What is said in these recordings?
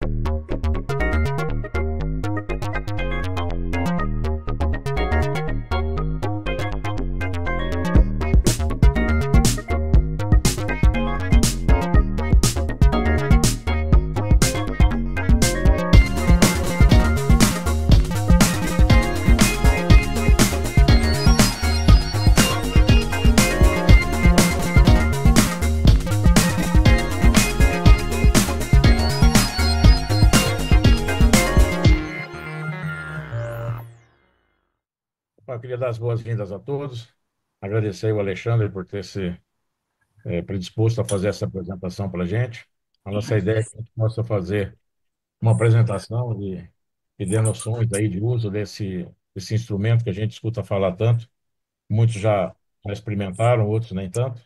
Eu queria dar as boas-vindas a todos, agradecer ao Alexandre por ter se predisposto a fazer essa apresentação para a gente. A nossa ideia é que a gente possa fazer uma apresentação e dê noções aí de uso desse instrumento que a gente escuta falar tanto. Muitos já experimentaram, outros nem tanto.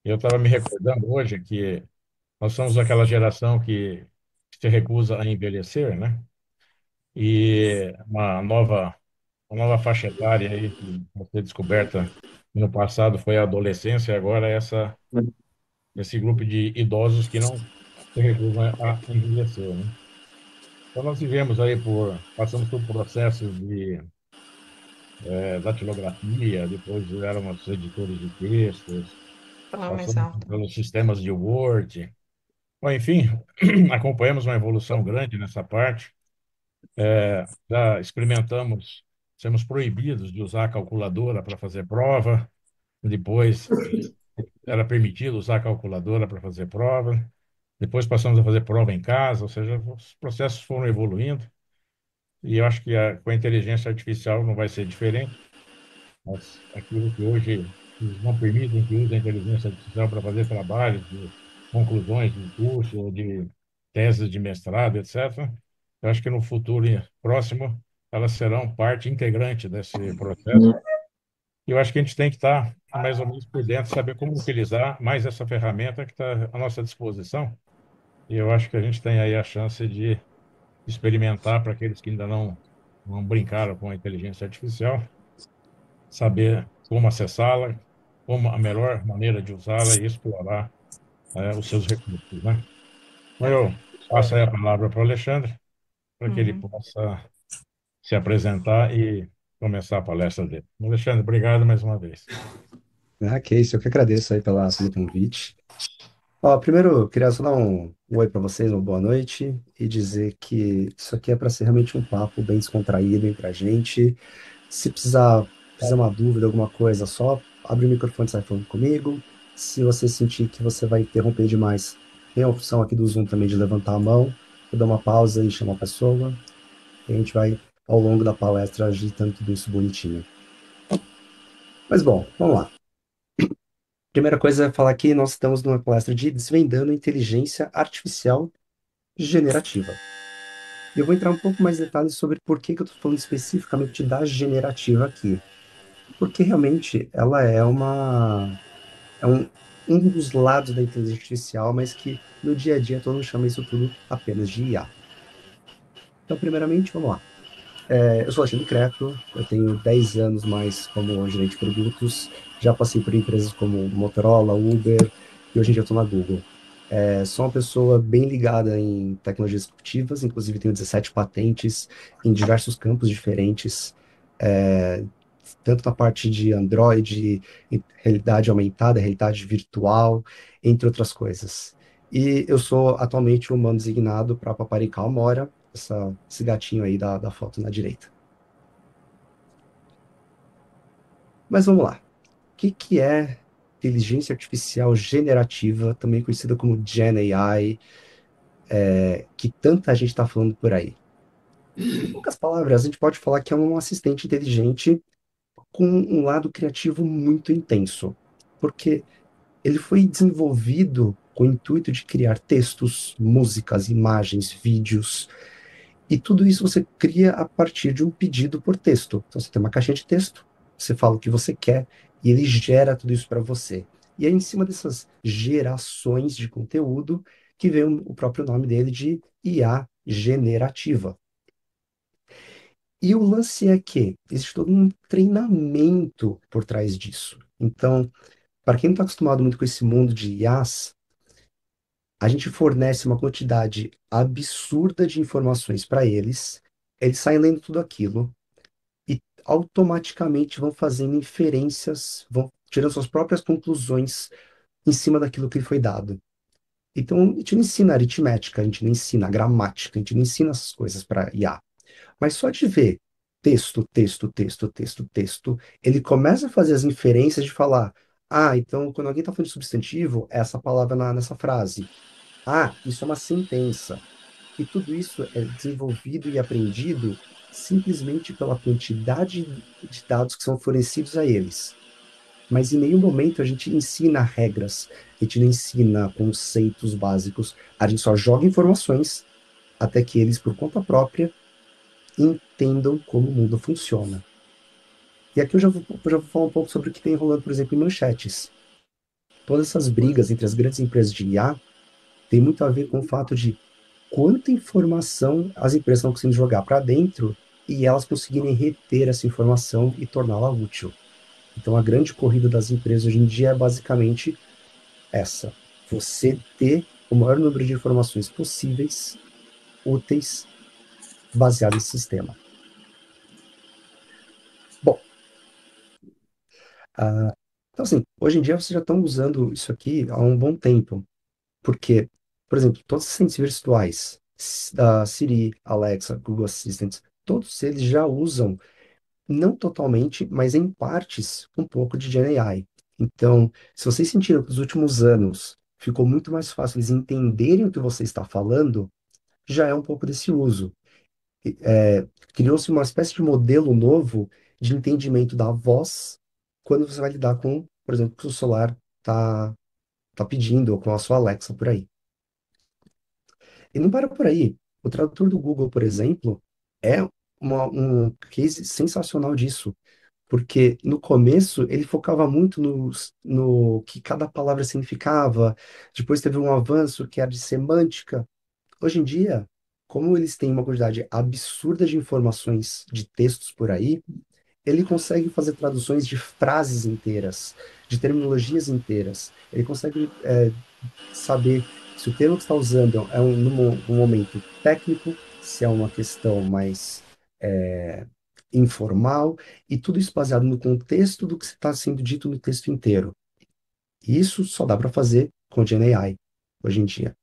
E eu estava me recordando hoje que nós somos aquela geração que se recusa a envelhecer, né? E uma nova faixa etária aí que vai ser descoberta no passado foi a adolescência, e agora esse grupo de idosos que não se recusam a envelhecer, né? Então nós passamos por processos de datilografia, depois éramos editores de textos, Falar mais passamos alto. pelos sistemas de Word. Bom, enfim, acompanhamos uma evolução grande nessa parte. Já experimentamos, sermos proibidos de usar a calculadora para fazer prova. Depois era permitido usar a calculadora para fazer prova. Depois passamos a fazer prova em casa, ou seja, os processos foram evoluindo. E eu acho que com a inteligência artificial não vai ser diferente. Mas aquilo que hoje eles não permitem que use a inteligência artificial para fazer trabalhos de conclusões de curso ou de teses de mestrado, etc. Eu acho que no futuro próximo elas serão parte integrante desse processo. E eu acho que a gente tem que estar mais ou menos por dentro, saber como utilizar mais essa ferramenta que está à nossa disposição. E eu acho que a gente tem aí a chance de experimentar para aqueles que ainda não brincaram com a inteligência artificial, saber como acessá-la, como a melhor maneira de usá-la e explorar os seus recursos, né? Então, eu passo aí a palavra para o Alexandre, para que ele Uhum. possa se apresentar e começar a palestra dele. Alexandre, obrigado mais uma vez. Ah, que isso, eu que agradeço aí pelo convite. Ó, primeiro, eu queria só dar um oi para vocês, uma boa noite, e dizer que isso aqui é para ser realmente um papo bem descontraído entre a gente. Se precisar fazer uma dúvida, alguma coisa, só abre o microfone e sai falando comigo. Se você sentir que você vai interromper demais, tem a opção aqui do Zoom também de levantar a mão, eu dou uma pausa e chamo a pessoa, e a gente vai, ao longo da palestra, agitando tudo isso bonitinho. Mas bom, vamos lá. Primeira coisa é falar que nós estamos numa palestra de Desvendando Inteligência Artificial Generativa. E eu vou entrar um pouco mais em detalhes sobre por que que eu estou falando especificamente da generativa aqui. Porque realmente ela é um dos lados da inteligência artificial, mas que no dia a dia todo mundo chama isso tudo apenas de IA. Então, primeiramente, vamos lá. Eu sou Alexandre Crepto, eu tenho 10 anos mais como gerente de produtos, já passei por empresas como Motorola, Uber, e hoje em dia eu estou na Google. Sou uma pessoa bem ligada em tecnologias disruptivas, inclusive tenho 17 patentes em diversos campos diferentes, é, tanto na parte de Android, em realidade aumentada, realidade virtual, entre outras coisas. E eu sou atualmente o humano designado para Paparicar Amora, esse gatinho aí da foto na direita. Mas vamos lá. O que que é inteligência artificial generativa, também conhecida como Gen AI, que tanta gente está falando por aí? Em poucas palavras, a gente pode falar que é um assistente inteligente com um lado criativo muito intenso, porque ele foi desenvolvido com o intuito de criar textos, músicas, imagens, vídeos, e tudo isso você cria a partir de um pedido por texto. Então você tem uma caixinha de texto, você fala o que você quer e ele gera tudo isso para você. E é em cima dessas gerações de conteúdo que vem o próprio nome dele de IA generativa. E o lance é que existe todo um treinamento por trás disso. Então, para quem não está acostumado muito com esse mundo de IAs, A gente fornece uma quantidade absurda de informações para eles saem lendo tudo aquilo e automaticamente vão fazendo inferências, vão tirando suas próprias conclusões em cima daquilo que lhe foi dado. Então, a gente não ensina aritmética, a gente não ensina gramática, a gente não ensina essas coisas para IA. Mas só de ver texto, texto, texto, texto, texto, ele começa a fazer as inferências de falar: ah, então quando alguém está falando de substantivo, é essa palavra nessa frase. Ah, isso é uma sentença. E tudo isso é desenvolvido e aprendido simplesmente pela quantidade de dados que são fornecidos a eles. Mas em nenhum momento a gente ensina regras, a gente não ensina conceitos básicos, a gente só joga informações até que eles, por conta própria, entendam como o mundo funciona. E aqui eu já vou falar um pouco sobre o que tem rolando, por exemplo, em manchetes. Todas essas brigas entre as grandes empresas de IA tem muito a ver com o fato de quanta informação as empresas estão conseguindo jogar para dentro e elas conseguirem reter essa informação e torná-la útil. Então, a grande corrida das empresas hoje em dia é basicamente essa: você ter o maior número de informações possíveis, úteis, baseado em sistema. Bom, então assim, hoje em dia vocês já estão usando isso aqui há um bom tempo, porque, por exemplo, todos os assistentes virtuais, Siri, Alexa, Google Assistant, todos eles já usam, não totalmente, mas em partes, um pouco de GenAI. Então, se vocês sentiram que nos últimos anos ficou muito mais fácil eles entenderem o que você está falando, já é um pouco desse uso. Criou-se uma espécie de modelo novo de entendimento da voz quando você vai lidar com, por exemplo, o que o celular tá pedindo, ou com a sua Alexa por aí. E não para por aí. O tradutor do Google, por exemplo, é um case sensacional disso, porque no começo ele focava muito no que cada palavra significava, depois teve um avanço que era de semântica. Hoje em dia, como eles têm uma quantidade absurda de informações, de textos por aí, ele consegue fazer traduções de frases inteiras, de terminologias inteiras. Ele consegue saber se o termo que está usando é um momento técnico, se é uma questão mais é, informal, e tudo isso baseado no contexto do que está sendo dito no texto inteiro. E isso só dá para fazer com GenAI hoje em dia.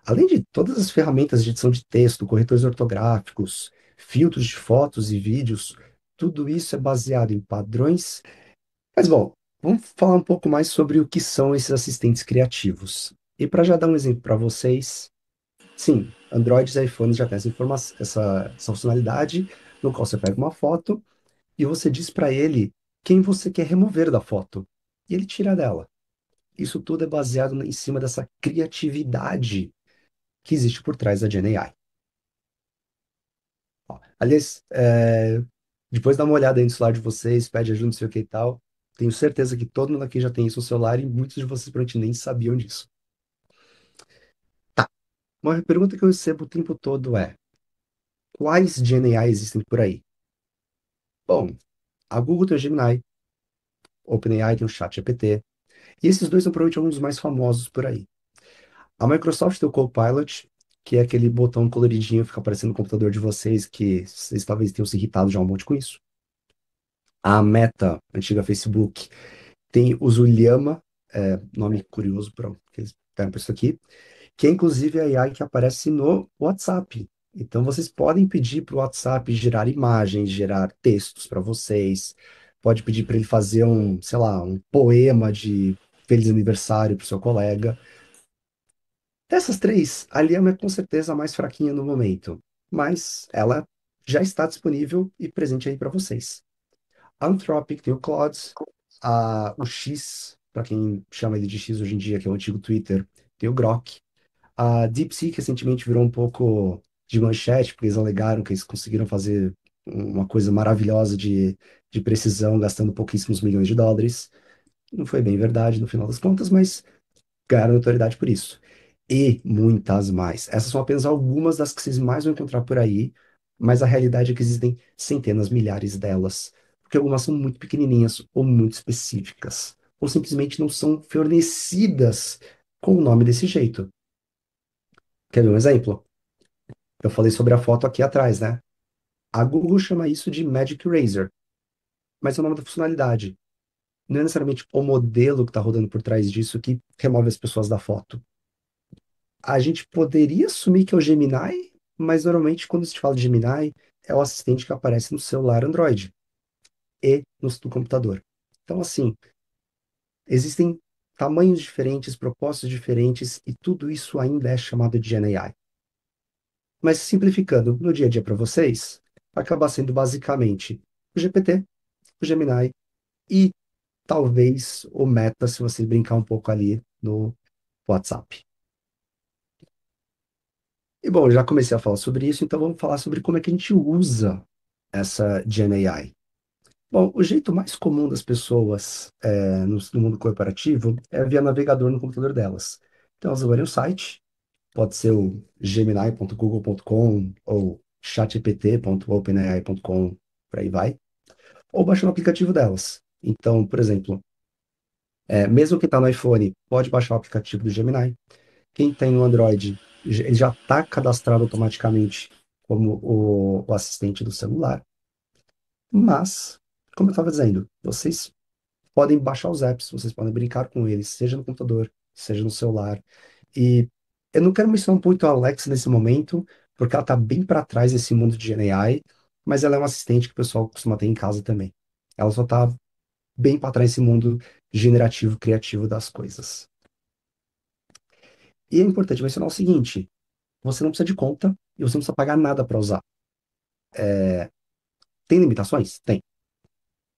Além de todas as ferramentas de edição de texto, corretores ortográficos, filtros de fotos e vídeos, tudo isso é baseado em padrões. Mas bom, vamos falar um pouco mais sobre o que são esses assistentes criativos. E para já dar um exemplo para vocês, sim, Androids e iPhones já têm essa funcionalidade, no qual você pega uma foto e você diz para ele quem você quer remover da foto. E ele tira dela. Isso tudo é baseado em cima dessa criatividade que existe por trás da GenAI. Ó, aliás, depois dá uma olhada aí no celular de vocês, pede ajuda, não sei o que e tal. Tenho certeza que todo mundo aqui já tem isso no celular e muitos de vocês provavelmente nem sabiam disso. Tá, uma pergunta que eu recebo o tempo todo é: quais GenAI existem por aí? Bom, a Google tem o Gemini, OpenAI tem o ChatGPT, e esses dois são provavelmente alguns dos mais famosos por aí. A Microsoft tem o Copilot, que é aquele botão coloridinho que fica aparecendo no computador de vocês, que vocês talvez tenham se irritado já um monte com isso. A Meta, antiga Facebook, tem o Zuliyama, nome curioso para que eles deram para isso aqui, que é inclusive a AI que aparece no WhatsApp. Então vocês podem pedir para o WhatsApp gerar imagens, gerar textos para vocês. Pode pedir para ele fazer sei lá, um poema de feliz aniversário para o seu colega. Dessas três, a Liam é com certeza a mais fraquinha no momento, mas ela já está disponível e presente aí para vocês. A Anthropic tem o Claude, o X, para quem chama ele de X hoje em dia, que é o antigo Twitter, tem o Grok. A DeepSeek recentemente virou um pouco de manchete, porque eles alegaram que eles conseguiram fazer uma coisa maravilhosa de precisão, gastando pouquíssimos milhões de dólares. Não foi bem verdade no final das contas, mas ganharam notoriedade por isso. E muitas mais. Essas são apenas algumas das que vocês mais vão encontrar por aí, mas a realidade é que existem centenas, milhares delas, porque algumas são muito pequenininhas ou muito específicas, ou simplesmente não são fornecidas com o nome desse jeito. Quer ver um exemplo? Eu falei sobre a foto aqui atrás, né? A Google chama isso de Magic Eraser, mas é o nome da funcionalidade. Não é necessariamente o modelo que está rodando por trás disso que remove as pessoas da foto. A gente poderia assumir que é o Gemini, mas normalmente quando se fala de Gemini, é o assistente que aparece no celular Android e no computador. Então, assim, existem tamanhos diferentes, propósitos diferentes, e tudo isso ainda é chamado de GenAI. Mas simplificando, no dia a dia para vocês, vai acabar sendo basicamente o GPT, o Gemini e talvez o Meta, se você brincar um pouco ali no WhatsApp. E bom, já comecei a falar sobre isso, então vamos falar sobre como é que a gente usa essa GenAI. Bom, o jeito mais comum das pessoas no mundo corporativo é via navegador no computador delas. Então, elas abrem o site, pode ser o gemini.google.com ou chatgpt.openai.com, por aí vai, ou baixar no aplicativo delas. Então, por exemplo, mesmo quem está no iPhone pode baixar o aplicativo do Gemini. Quem tem o Android, ele já está cadastrado automaticamente como o assistente do celular. Mas, como eu estava dizendo, vocês podem baixar os apps, vocês podem brincar com eles, seja no computador, seja no celular. E eu não quero mencionar muito a Alexa nesse momento, porque ela está bem para trás desse mundo de GenAI, mas ela é um assistente que o pessoal costuma ter em casa também. Ela só está bem para trás desse mundo generativo, criativo das coisas. E é importante mencionar o seguinte: você não precisa de conta e você não precisa pagar nada para usar. Tem limitações? Tem.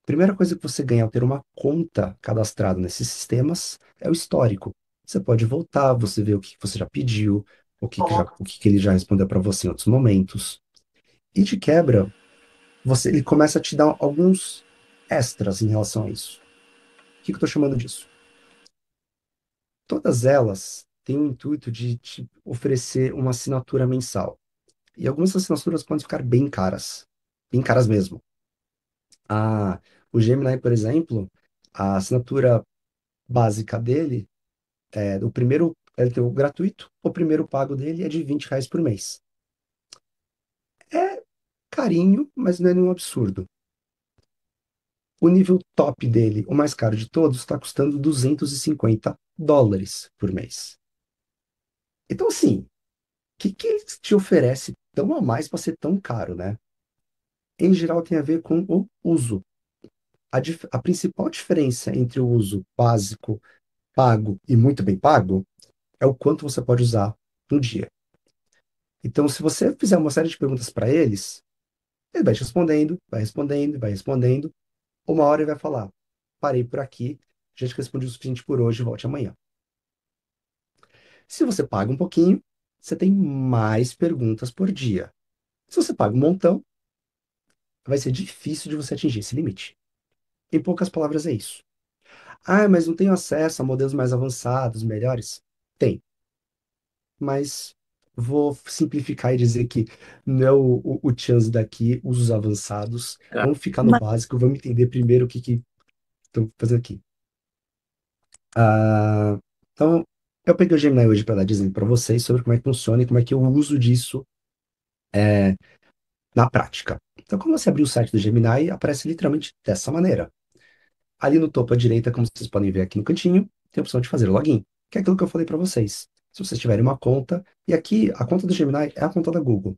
Primeira coisa que você ganha ao ter uma conta cadastrada nesses sistemas é o histórico. Você pode voltar, você vê o que você já pediu, o que que ele já respondeu para você em outros momentos. E de quebra, ele começa a te dar alguns extras em relação a isso. O que que eu estou chamando disso? Todas elas têm o intuito de te oferecer uma assinatura mensal. E algumas assinaturas podem ficar bem caras mesmo. A, o Gemini, por exemplo, a assinatura básica dele, ele tem o gratuito, o primeiro pago dele é de R$ 20 por mês. É carinho, mas não é nenhum absurdo. O nível top dele, o mais caro de todos, está custando US$ 250 por mês. Então, assim, o que ele te oferece tão a mais para ser tão caro, né? Em geral, tem a ver com o uso. A principal diferença entre o uso básico, pago e muito bem pago é o quanto você pode usar no dia. Então, se você fizer uma série de perguntas para eles, ele vai te respondendo, vai respondendo, vai respondendo. Uma hora ele vai falar: parei por aqui, já te respondi o suficiente por hoje, volte amanhã. Se você paga um pouquinho, você tem mais perguntas por dia. Se você paga um montão, vai ser difícil de você atingir esse limite. Em poucas palavras, é isso. Ah, mas não tenho acesso a modelos mais avançados, melhores? Tem, mas vou simplificar e dizer que não é o chance daqui, usos avançados. Vamos ficar no básico, vamos entender primeiro o que estou fazendo aqui. Ah, então, eu peguei o Gemini hoje para dar dizendo para vocês sobre como é que funciona e como é que eu uso disso na prática. Então, quando você abrir o site do Gemini, aparece literalmente dessa maneira. Ali no topo à direita, como vocês podem ver aqui no cantinho, tem a opção de fazer login, que é aquilo que eu falei para vocês. Se vocês tiverem uma conta, e aqui a conta do Gemini é a conta da Google.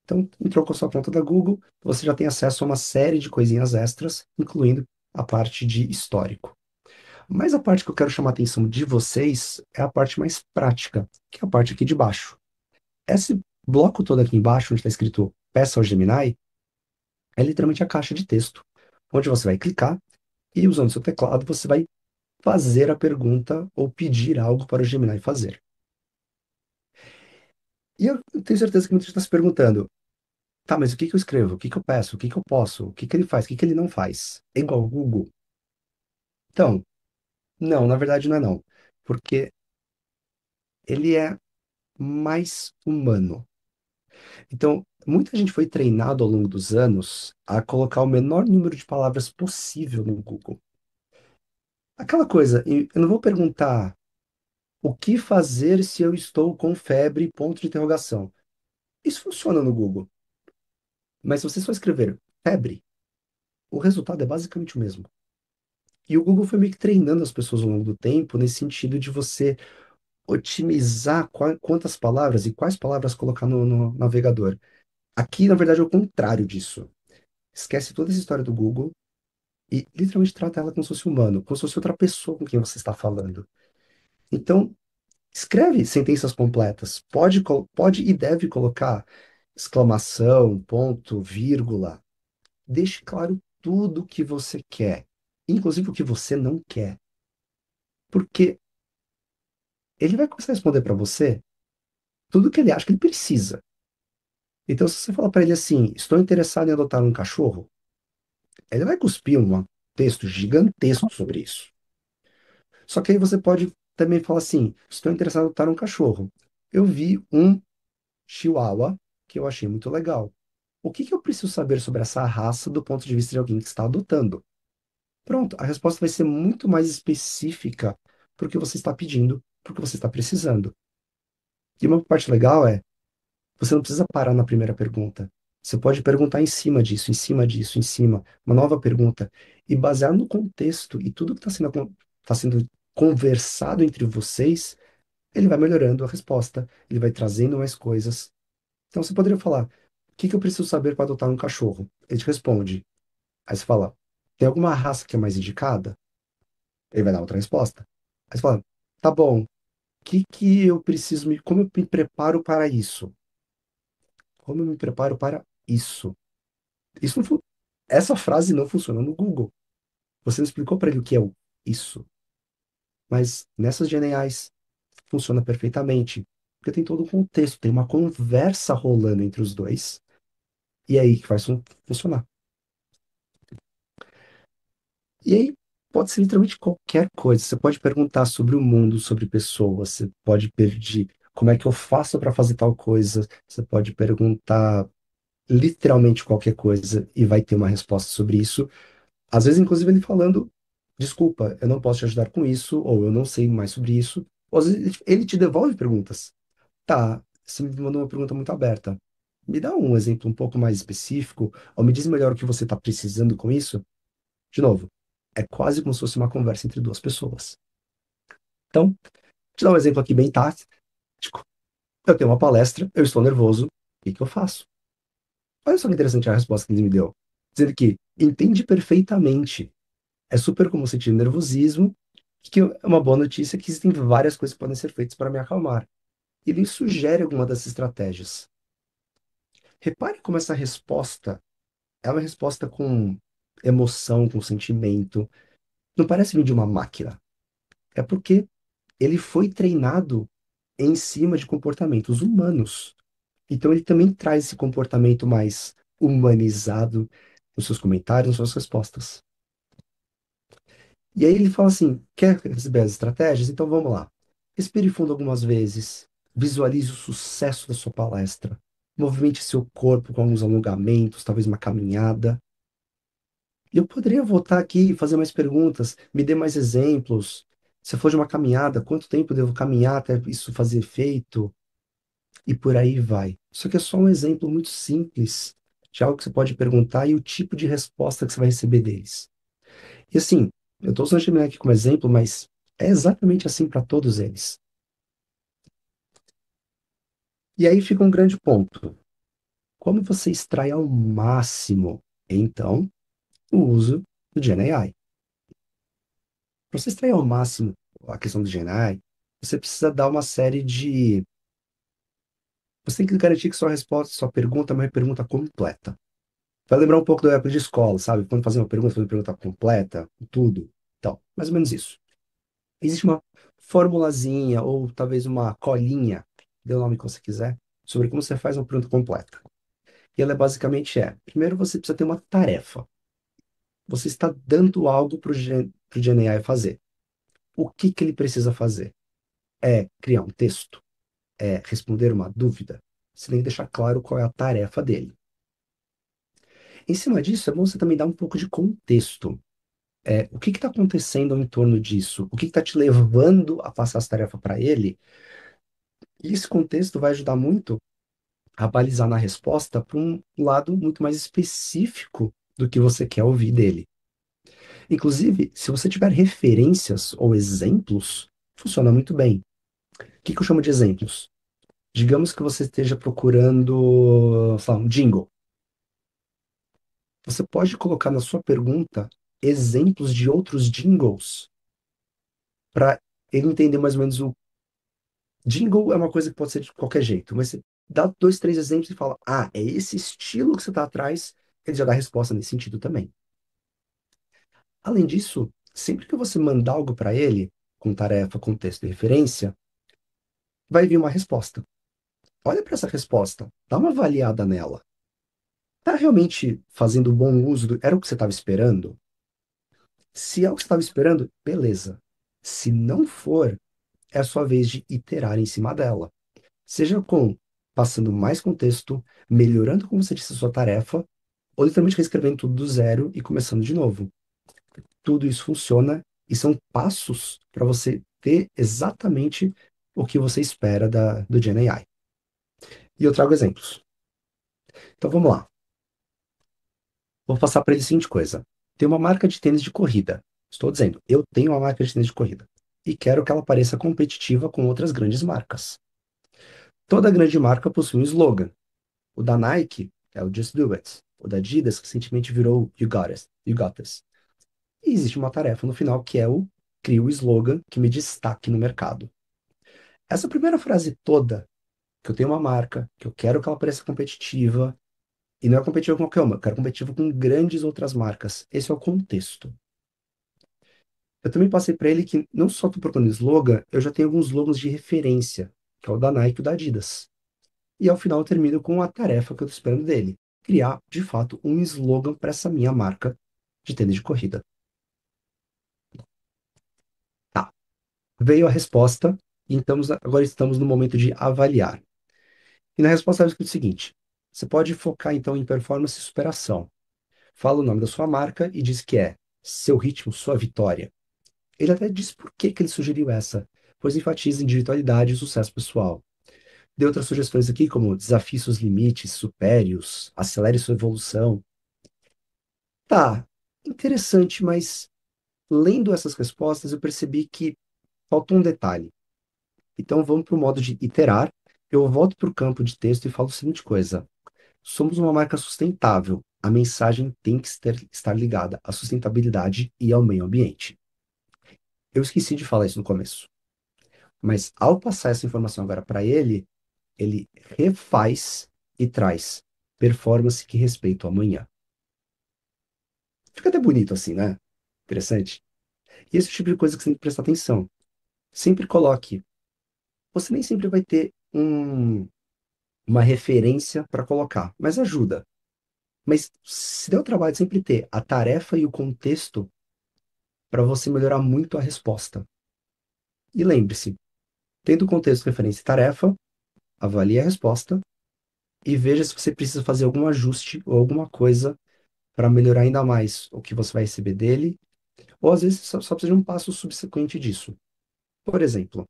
Então, entrou com a sua conta da Google, você já tem acesso a uma série de coisinhas extras, incluindo a parte de histórico. Mas a parte que eu quero chamar a atenção de vocês é a parte mais prática, que é a parte aqui de baixo. Esse bloco todo aqui embaixo, onde está escrito Peça ao Gemini, é literalmente a caixa de texto, onde você vai clicar e, usando seu teclado, você vai fazer a pergunta ou pedir algo para o Gemini fazer. E eu tenho certeza que muita gente está se perguntando: tá, mas o que que eu escrevo? O que que eu peço? O que que eu posso? O que que ele faz? O que que ele não faz? É igual ao Google? Então, não, na verdade não é não. Porque ele é mais humano. Então, muita gente foi treinado ao longo dos anos a colocar o menor número de palavras possível no Google. Aquela coisa, eu não vou perguntar O que fazer se eu estou com febre? Ponto de interrogação. Isso funciona no Google, mas se você só escrever febre, o resultado é basicamente o mesmo. E o Google foi meio que treinando as pessoas ao longo do tempo nesse sentido de você otimizar quantas palavras e quais palavras colocar no navegador. Aqui, na verdade, é o contrário disso. Esquece toda essa história do Google e literalmente trata ela como se fosse humano, como se fosse outra pessoa com quem você está falando. Então, escreve sentenças completas. Pode e deve colocar exclamação, ponto, vírgula. Deixe claro tudo o que você quer, inclusive o que você não quer. Porque ele vai começar a responder para você tudo o que ele acha que ele precisa. Então, se você falar para ele assim, estou interessado em adotar um cachorro, ele vai cuspir um texto gigantesco sobre isso. Só que aí você pode também falar assim, estou interessado em adotar um cachorro. Eu vi um Chihuahua que eu achei muito legal. O que que eu preciso saber sobre essa raça do ponto de vista de alguém que está adotando? Pronto, a resposta vai ser muito mais específica para o que você está pedindo, para o que você está precisando. E uma parte legal é, você não precisa parar na primeira pergunta. Você pode perguntar em cima disso, em cima disso, em cima, uma nova pergunta. E baseado no contexto e tudo que tá sendo conversado entre vocês, ele vai melhorando a resposta, ele vai trazendo mais coisas. Então você poderia falar: o que que eu preciso saber para adotar um cachorro? Ele te responde. Aí você fala: tem alguma raça que é mais indicada? Ele vai dar outra resposta. Aí você fala: tá bom, o que que eu preciso como eu me preparo para isso? Como eu me preparo para isso? Isso não fu- Essa frase não funciona no Google. Você não explicou para ele o que é o isso. Mas nessas GNAs funciona perfeitamente. Porque tem todo um contexto, tem uma conversa rolando entre os dois. E é aí que faz funcionar. E aí pode ser literalmente qualquer coisa. Você pode perguntar sobre o mundo, sobre pessoas. Você pode pedir como é que eu faço para fazer tal coisa. Você pode perguntar literalmente qualquer coisa e vai ter uma resposta sobre isso. Às vezes, inclusive, ele falando: desculpa, eu não posso te ajudar com isso, ou eu não sei mais sobre isso. Ou às vezes ele te devolve perguntas. Tá, você me mandou uma pergunta muito aberta. Me dá um exemplo um pouco mais específico, ou me diz melhor o que você está precisando com isso. De novo, é quase como se fosse uma conversa entre duas pessoas. Então, vou te dar um exemplo aqui bem tático. Eu tenho uma palestra, eu estou nervoso, o que que eu faço? Olha só que interessante a resposta que ele me deu. Dizendo que entende perfeitamente. É super comum sentir nervosismo, que é uma boa notícia é que existem várias coisas que podem ser feitas para me acalmar. E ele sugere alguma dessas estratégias. Repare como essa resposta é uma resposta com emoção, com sentimento. Não parece vir de uma máquina. É porque ele foi treinado em cima de comportamentos humanos. Então ele também traz esse comportamento mais humanizado nos seus comentários, nas suas respostas. E aí ele fala assim: quer receber as estratégias? Então vamos lá. Respire fundo algumas vezes, visualize o sucesso da sua palestra, movimente seu corpo com alguns alongamentos, talvez uma caminhada. E eu poderia voltar aqui e fazer mais perguntas, me dê mais exemplos. Se for de uma caminhada, quanto tempo eu devo caminhar até isso fazer efeito? E por aí vai. Isso aqui é só um exemplo muito simples de algo que você pode perguntar e o tipo de resposta que você vai receber deles. E assim, eu estou usando o Gemini aqui como exemplo, mas é exatamente assim para todos eles. E aí fica um grande ponto. Como você extrai ao máximo, então, o uso do GenAI? Para você extrair ao máximo a questão do GenAI, você precisa dar uma série de. Você tem que garantir que sua resposta, sua pergunta é uma pergunta completa. Vai lembrar um pouco da época de escola, sabe? Quando fazer uma pergunta completa, tudo. Então, mais ou menos isso. Existe uma formulazinha ou talvez uma colinha, dê o nome que você quiser, sobre como você faz uma pergunta completa. E ela basicamente primeiro você precisa ter uma tarefa. Você está dando algo para o GenAI fazer. O que que ele precisa fazer? É criar um texto? É responder uma dúvida? Você tem que deixar claro qual é a tarefa dele. Em cima disso, é bom você também dar um pouco de contexto. O que está acontecendo em torno disso? O que está te levando a passar essa tarefa para ele? E esse contexto vai ajudar muito a balizar na resposta para um lado muito mais específico do que você quer ouvir dele. Inclusive, se você tiver referências ou exemplos, funciona muito bem. O que eu chamo de exemplos? Digamos que você esteja procurando, sei lá, um jingle. Você pode colocar na sua pergunta exemplos de outros jingles para ele entender mais ou menos o jingle é uma coisa que pode ser de qualquer jeito, mas você dá dois, três exemplos e fala, ah, é esse estilo que você está atrás, ele já dá a resposta nesse sentido também. Além disso, sempre que você mandar algo para ele, com tarefa, contexto e referência, vai vir uma resposta. Olha para essa resposta, dá uma avaliada nela. Tá realmente fazendo bom uso era o que você estava esperando? Se é o que você estava esperando, beleza. Se não for, é a sua vez de iterar em cima dela. Seja com passando mais contexto, melhorando como você disse a sua tarefa, ou literalmente reescrevendo tudo do zero e começando de novo. Tudo isso funciona e são passos para você ter exatamente o que você espera do GenAI. E eu trago exemplos. Então vamos lá. Vou passar para ele a seguinte coisa. Tem uma marca de tênis de corrida. Estou dizendo, eu tenho uma marca de tênis de corrida. E quero que ela pareça competitiva com outras grandes marcas. Toda grande marca possui um slogan. O da Nike é o Just Do It. O da Adidas recentemente virou You Got It. You Got This. E existe uma tarefa no final que é o crie o slogan que me destaque no mercado. Essa primeira frase toda, que eu tenho uma marca, que eu quero que ela pareça competitiva, e não é competitiva com qualquer uma, eu quero competitiva com grandes outras marcas. Esse é o contexto. Eu também passei para ele que não só estou procurando slogan, eu já tenho alguns slogans de referência, que é o da Nike e o da Adidas. E ao final eu termino com a tarefa que eu estou esperando dele, criar, de fato, um slogan para essa minha marca de tênis de corrida. Tá, veio a resposta, e agora estamos no momento de avaliar. E na resposta estava escrito o seguinte: você pode focar então em performance e superação. Fala o nome da sua marca e diz que é seu ritmo, sua vitória. Ele até diz por que que ele sugeriu essa, pois enfatiza individualidade e sucesso pessoal. Deu outras sugestões aqui, como desafie seus limites, supere-os, acelere sua evolução. Tá, interessante, mas lendo essas respostas eu percebi que faltou um detalhe. Então vamos para o modo de iterar. Eu volto para o campo de texto e falo a seguinte coisa. Somos uma marca sustentável. A mensagem tem que estar ligada à sustentabilidade e ao meio ambiente. Eu esqueci de falar isso no começo, mas ao passar essa informação agora para ele, ele refaz e traz performance que respeita o amanhã. Fica até bonito assim, né? Interessante. E esse é o tipo de coisa que você tem que prestar atenção. Sempre coloque. Você nem sempre vai ter uma referência para colocar, mas ajuda. Mas se der o trabalho de sempre ter a tarefa e o contexto para você melhorar muito a resposta. E lembre-se, tendo o contexto, referência e tarefa, avalie a resposta e veja se você precisa fazer algum ajuste ou alguma coisa para melhorar ainda mais o que você vai receber dele, ou às vezes só precisa de um passo subsequente disso. Por exemplo,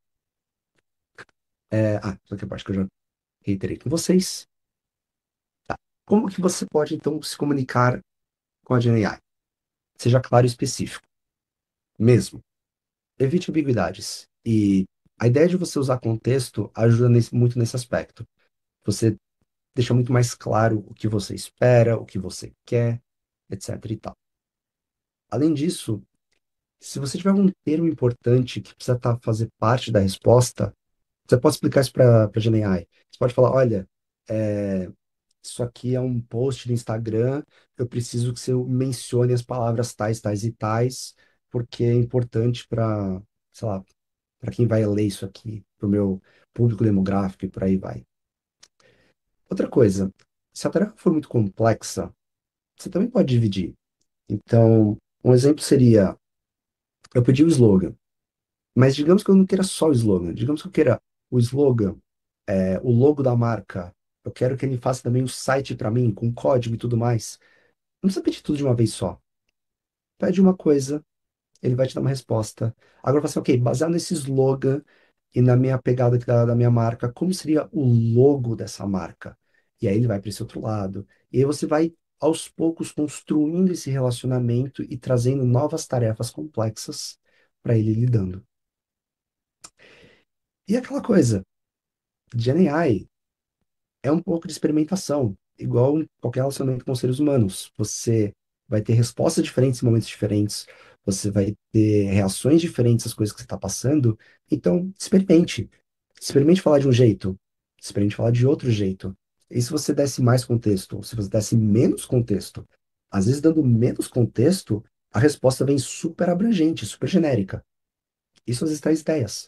isso aqui é a parte que eu já reiterei com vocês. Como que você pode, então, se comunicar com a GenAI? Seja claro e específico, mesmo. Evite ambiguidades. E a ideia de você usar contexto ajuda muito nesse aspecto. Você deixa muito mais claro o que você espera, o que você quer, etc e tal. Além disso, se você tiver algum termo importante que precisa fazer parte da resposta, você pode explicar isso para a GenAI. Você pode falar, olha, é, isso aqui é um post do Instagram, eu preciso que você mencione as palavras tais, tais e tais, porque é importante para, sei lá, para quem vai ler isso aqui, para o meu público demográfico e por aí vai. Outra coisa, se a tarefa for muito complexa, você também pode dividir. Então, um exemplo seria, eu pedi o slogan, mas digamos que eu não queira só o slogan, digamos que eu queira o slogan, o logo da marca, eu quero que ele faça também o site para mim, com código e tudo mais. Não precisa pedir tudo de uma vez só. pede uma coisa, ele vai te dar uma resposta. Agora, fala assim, ok, baseado nesse slogan e na minha pegada aqui da minha marca, como seria o logo dessa marca? E aí ele vai para esse outro lado. E aí você vai, aos poucos, construindo esse relacionamento e trazendo novas tarefas complexas para ele lidando. E aquela coisa, GenAI é um pouco de experimentação, igual em qualquer relacionamento com seres humanos. Você vai ter respostas diferentes em momentos diferentes, você vai ter reações diferentes às coisas que você está passando. Então, experimente. Experimente falar de um jeito, experimente falar de outro jeito. E se você desse mais contexto, se você desse menos contexto, às vezes dando menos contexto, a resposta vem super abrangente, super genérica. Isso às vezes traz ideias.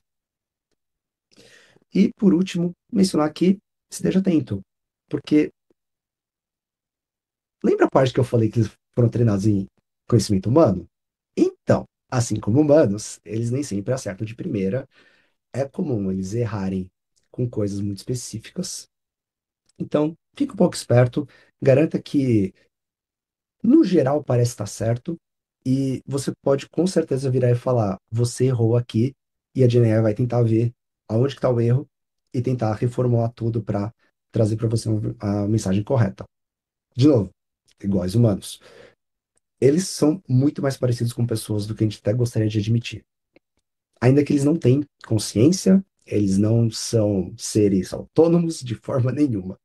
E, por último, mencionar aqui, esteja atento. Porque lembra a parte que eu falei que eles foram treinados em conhecimento humano? Então, assim como humanos, eles nem sempre acertam de primeira. É comum eles errarem com coisas muito específicas. Então, fique um pouco esperto, garanta que, no geral, parece estar certo. E você pode com certeza virar e falar: você errou aqui, e a GenAI vai tentar ver aonde que está o erro e tentar reformular tudo para trazer para você a mensagem correta. De novo, iguais humanos. Eles são muito mais parecidos com pessoas do que a gente até gostaria de admitir. Ainda que eles não têm consciência, eles não são seres autônomos de forma nenhuma.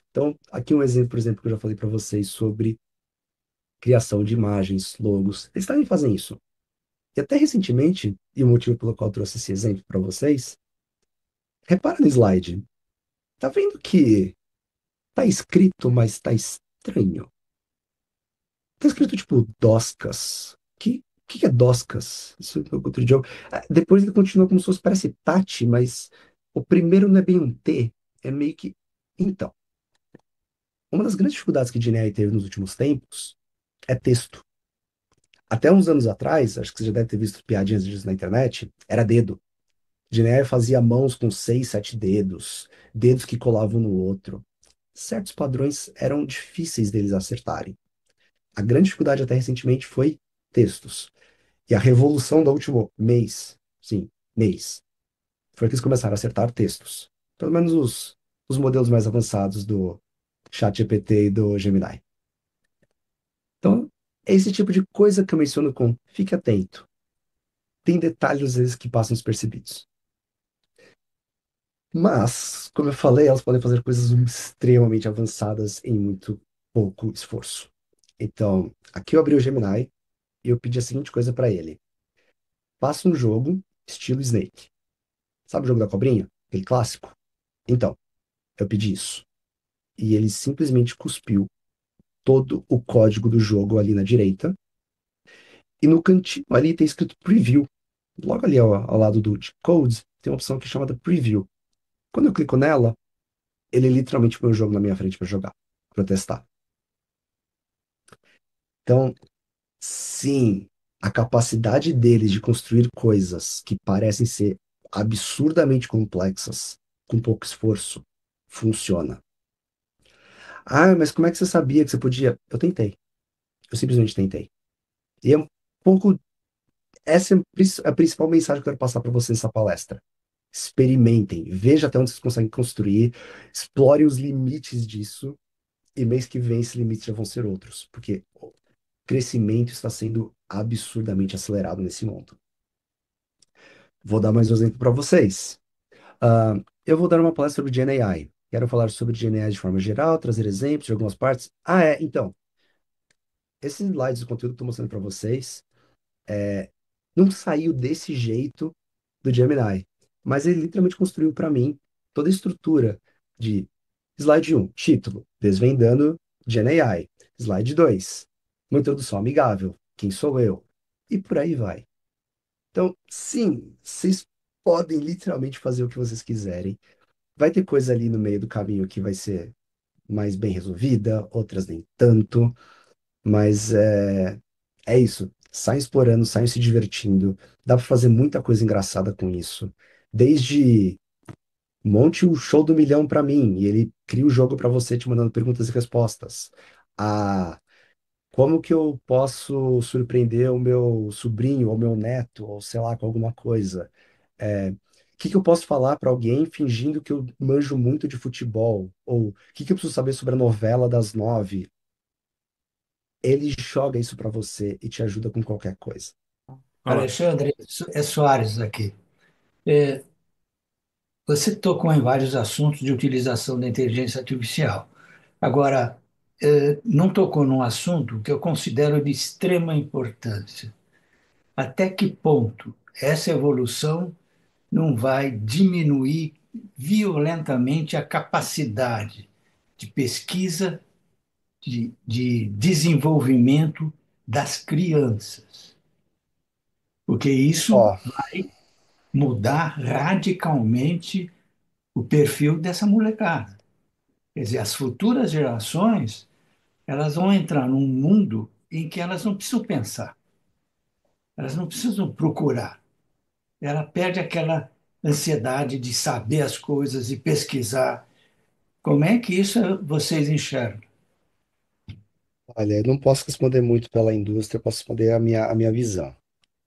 Então, aqui um exemplo, por exemplo, que eu já falei para vocês sobre criação de imagens, logos. Eles também fazem isso. E até recentemente, e o motivo pelo qual eu trouxe esse exemplo para vocês, repara no slide. Tá vendo que tá escrito, mas tá estranho? Tá escrito tipo Doscas. Que é Doscas? Isso é outro idioma. Ah, depois ele continua como se fosse, parece Tati, mas o primeiro não é bem um T, é meio que. Então, uma das grandes dificuldades que a GenAI teve nos últimos tempos é texto. Até uns anos atrás, acho que você já deve ter visto piadinhas disso na internet, era dedo. GenAI fazia mãos com 6, 7 dedos, dedos que colavam no outro. Certos padrões eram difíceis deles acertarem. A grande dificuldade até recentemente foi textos. E a revolução do último mês, sim, mês, foi que eles começaram a acertar textos. Pelo menos os modelos mais avançados do ChatGPT e do Gemini. Então, é esse tipo de coisa que eu menciono com fique atento. Tem detalhes, às vezes, que passam despercebidos. Mas, como eu falei, elas podem fazer coisas extremamente avançadas em muito pouco esforço. Então, aqui eu abri o Gemini e eu pedi a seguinte coisa para ele. Faça um jogo estilo Snake. Sabe o jogo da cobrinha? Aquele clássico? Então, eu pedi isso. E ele simplesmente cuspiu todo o código do jogo ali na direita. E no cantinho ali tem escrito Preview. Logo ali ao lado do de Code, tem uma opção que é chamada Preview. Quando eu clico nela, ele literalmente põe o jogo na minha frente para jogar, para testar. Então, sim, a capacidade deles de construir coisas que parecem ser absurdamente complexas, com pouco esforço, funciona. Ah, mas como é que você sabia que você podia? Eu tentei. Eu simplesmente tentei. E é um pouco. Essa é a principal mensagem que eu quero passar para vocês nessa palestra. Experimentem, veja até onde vocês conseguem construir, explore os limites disso, e mês que vem esses limites já vão ser outros, porque o crescimento está sendo absurdamente acelerado nesse mundo. Vou dar mais um exemplo para vocês. Ah, eu vou dar uma palestra sobre GenAI. Quero falar sobre GenAI de forma geral, trazer exemplos de algumas partes. Ah, é, então, esses slides do conteúdo que eu estou mostrando para vocês não saiu desse jeito do Gemini, mas ele literalmente construiu para mim toda a estrutura de slide um, título, Desvendando GenAI. Slide 2, uma introdução amigável, quem sou eu? E por aí vai. Então, sim, vocês podem literalmente fazer o que vocês quiserem. Vai ter coisa ali no meio do caminho que vai ser mais bem resolvida, outras nem tanto. Mas é isso. Sai explorando, sai se divertindo. Dá pra fazer muita coisa engraçada com isso. Desde monte o show do milhão pra mim e ele cria o jogo pra você te mandando perguntas e respostas. A Como que eu posso surpreender o meu sobrinho ou meu neto, ou sei lá, com alguma coisa? O que eu posso falar para alguém fingindo que eu manjo muito de futebol? Ou o que eu preciso saber sobre a novela das 9? Ele joga isso para você e te ajuda com qualquer coisa. Fala. Alexandre, é Soares aqui. É, Você tocou em vários assuntos de utilização da inteligência artificial. Agora, não tocou num assunto que eu considero de extrema importância. Até que ponto essa evolução não vai diminuir violentamente a capacidade de pesquisa, de desenvolvimento das crianças? Porque isso Ó, vai mudar radicalmente o perfil dessa molecada. Quer dizer, as futuras gerações, elas vão entrar num mundo em que elas não precisam pensar, elas não precisam procurar. Ela perde aquela ansiedade de saber as coisas e pesquisar. Como é que isso vocês enxergam? olha, eu não posso responder muito pela indústria, eu posso responder a minha visão.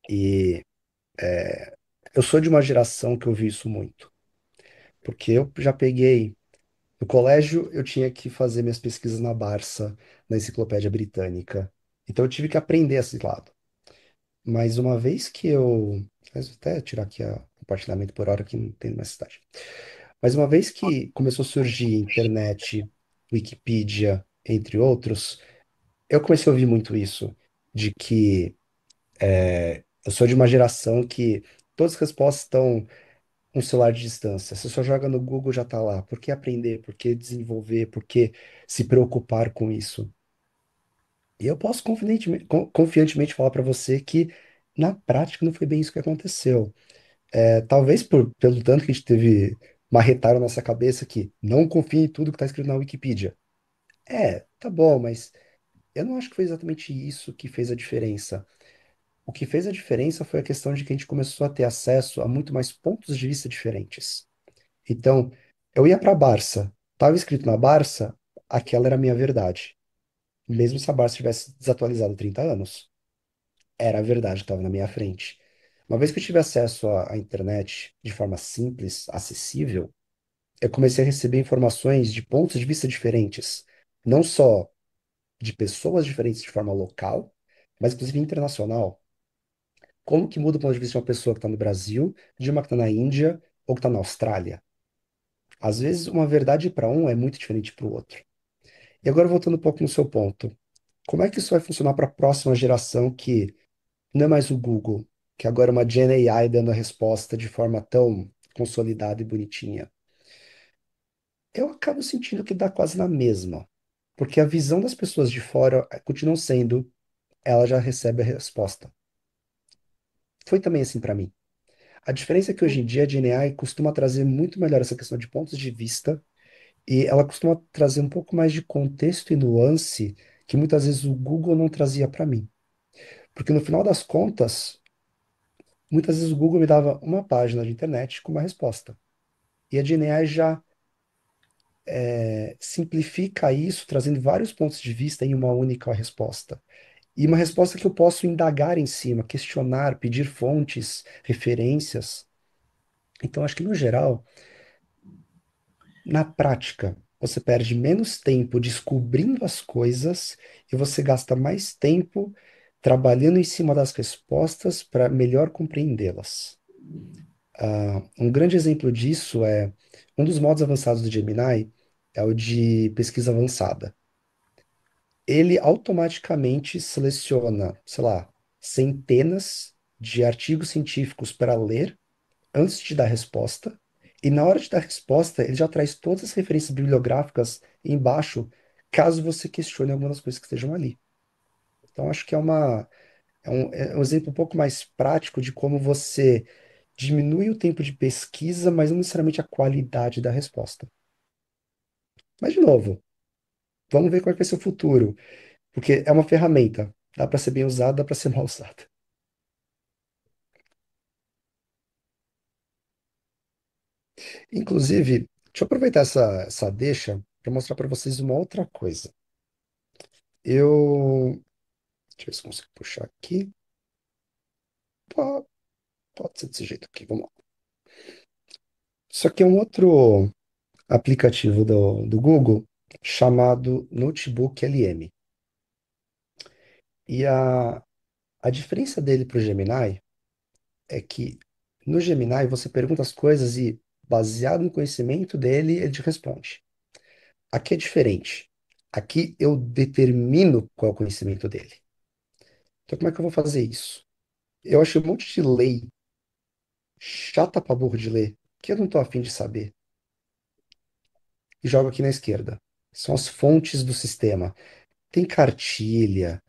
E eu sou de uma geração que eu vi isso muito. Porque eu já peguei. No colégio, eu tinha que fazer minhas pesquisas na Barça, na Enciclopédia Britânica. Então, eu tive que aprender esse lado. Mas uma vez que eu. Vou até tirar aqui o compartilhamento por hora que não tem necessidade. Mas uma vez que começou a surgir internet, Wikipedia, entre outros, eu comecei a ouvir muito isso, de que eu sou de uma geração que todas as respostas estão um celular de distância. Você só joga no Google, já está lá. Por que aprender? Por que desenvolver? Por que se preocupar com isso? E eu posso confiantemente falar para você que na prática não foi bem isso que aconteceu. Talvez pelo tanto que a gente teve marretar na nossa cabeça que não confie em tudo que está escrito na Wikipedia. Tá bom, mas eu não acho que foi exatamente isso que fez a diferença. O que fez a diferença foi a questão de que a gente começou a ter acesso a muito mais pontos de vista diferentes. Então, eu ia para a Barça, estava escrito na Barça, aquela era a minha verdade. Mesmo se a Barça tivesse desatualizado 30 anos, era a verdade que estava na minha frente. Uma vez que eu tive acesso à internet de forma simples, acessível, eu comecei a receber informações de pontos de vista diferentes, não só de pessoas diferentes de forma local, mas inclusive internacional. Como que muda o ponto de vista de uma pessoa que está no Brasil, de uma que está na Índia ou que está na Austrália? Às vezes, uma verdade para um é muito diferente para o outro. E agora, voltando um pouco no seu ponto, como é que isso vai funcionar para a próxima geração que não é mais o Google, que agora é uma Gen AI dando a resposta de forma tão consolidada e bonitinha? Eu acabo sentindo que dá quase na mesma, porque a visão das pessoas de fora continua sendo, ela já recebe a resposta. Foi também assim para mim. A diferença é que hoje em dia a Gen AI costuma trazer muito melhor essa questão de pontos de vista e ela costuma trazer um pouco mais de contexto e nuance que muitas vezes o Google não trazia para mim. Porque no final das contas, muitas vezes o Google me dava uma página de internet com uma resposta. E a GenAI já simplifica isso, trazendo vários pontos de vista em uma única resposta. E uma resposta que eu posso indagar em cima, questionar, pedir fontes, referências. Então, acho que no geral, na prática, você perde menos tempo descobrindo as coisas e você gasta mais tempo trabalhando em cima das respostas para melhor compreendê-las. Um grande exemplo disso é um dos modos avançados do Gemini é o de pesquisa avançada. Ele automaticamente seleciona, sei lá, centenas de artigos científicos para ler antes de dar resposta, e na hora de dar resposta, ele já traz todas as referências bibliográficas embaixo, caso você questione algumas das coisas que estejam ali. Então, acho que é um exemplo um pouco mais prático de como você diminui o tempo de pesquisa, mas não necessariamente a qualidade da resposta. Mas, de novo, vamos ver qual é que vai ser o futuro, porque é uma ferramenta. Dá para ser bem usada, dá para ser mal usada. Inclusive, deixa eu aproveitar essa deixa para mostrar para vocês uma outra coisa. Eu Deixa eu ver se eu consigo puxar aqui. Pô, pode ser desse jeito aqui, vamos lá. Isso aqui é um outro aplicativo do Google chamado Notebook LM. E a diferença dele para o Gemini é que no Gemini você pergunta as coisas e, baseado no conhecimento dele, ele te responde. Aqui é diferente. Aqui eu determino qual é o conhecimento dele. Então, como é que eu vou fazer isso? Eu achei um monte de lei chata pra burro de ler, que eu não tô afim de saber, e jogo aqui na esquerda. São as fontes do sistema. Tem cartilha,